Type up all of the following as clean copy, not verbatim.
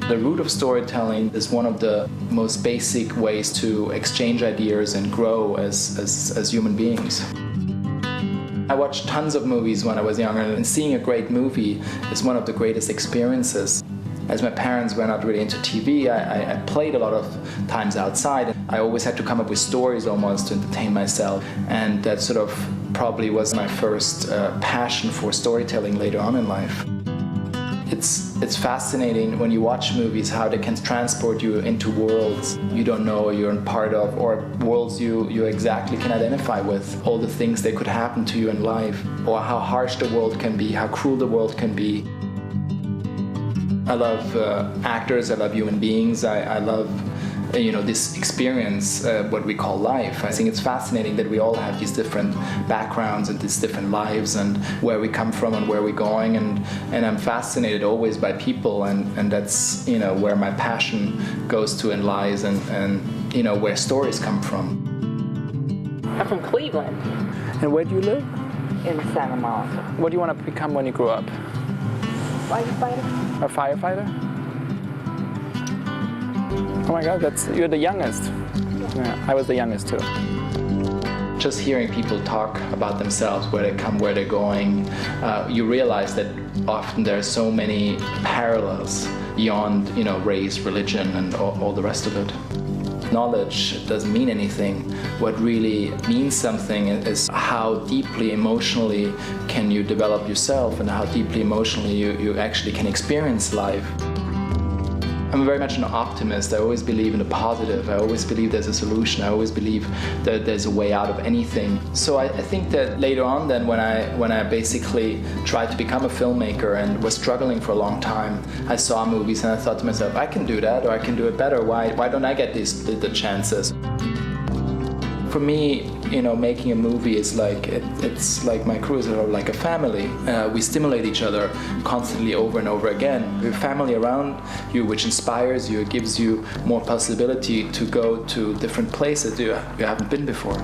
The root of storytelling is one of the most basic ways to exchange ideas and grow as human beings. I watched tons of movies when I was younger, and seeing a great movie is one of the greatest experiences. As my parents were not really into TV, I played a lot of times outside. I always had to come up with stories almost to entertain myself, and that sort of probably was my first passion for storytelling later on in life. It's fascinating when you watch movies how they can transport you into worlds you don't know you're a part of, or worlds you exactly can identify with, all the things that could happen to you in life, or how harsh the world can be, how cruel the world can be. I love actors, I love human beings, I love this experience, what we call life. I think it's fascinating that we all have these different backgrounds and these different lives and where we come from and where we're going, and I'm fascinated always by people, and that's where my passion goes to and lies, and where stories come from. I'm from Cleveland. And where do you live? In Santa Monica. What do you want to become when you grow up? Firefighter. A firefighter? Oh my God, you're the youngest. Yeah, I was the youngest too. Just hearing people talk about themselves, where they come, where they're going, you realize that often there are so many parallels beyond, race, religion, and all the rest of it. Knowledge doesn't mean anything. What really means something is how deeply emotionally can you develop yourself, and how deeply emotionally you actually can experience life. I'm very much an optimist. I always believe in the positive. I always believe there's a solution. I always believe that there's a way out of anything. So I think that later on then, when I basically tried to become a filmmaker and was struggling for a long time, I saw movies and I thought to myself, I can do that, or I can do it better. Why don't I get the chances? For me, making a movie is like, it's like my crew is like a family. We stimulate each other constantly over and over again. We have family around you, which inspires you, it gives you more possibility to go to different places you haven't been before.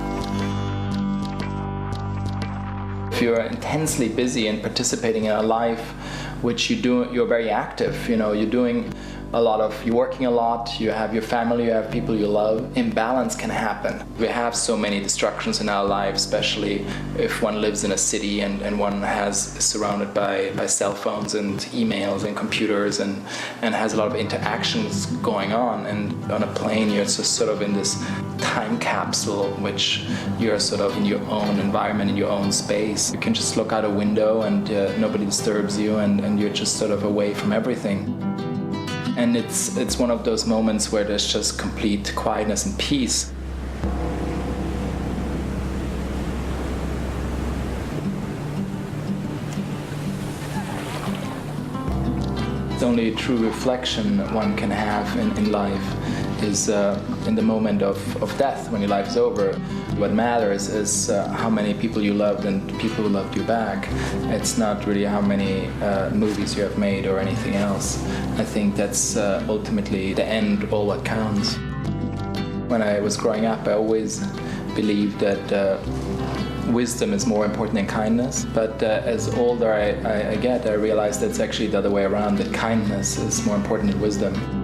If you're intensely busy and participating in a life which you're very active, you're working a lot, you have your family, you have people you love, imbalance can happen. We have so many distractions in our lives, especially if one lives in a city and one is surrounded by cell phones and emails and computers and has a lot of interactions going on. And on a plane, you're just sort of in this time capsule, which you're sort of in your own environment, in your own space. You can just look out a window and nobody disturbs you, and you're just sort of away from everything. And it's one of those moments where there's just complete quietness and peace. The only true reflection one can have in life is in the moment of death, when your life is over. What matters is how many people you loved and people who loved you back. It's not really how many movies you have made or anything else. I think that's ultimately the end, all that counts. When I was growing up, I always believed that wisdom is more important than kindness, but as older I get, I realize that's actually the other way around, that kindness is more important than wisdom.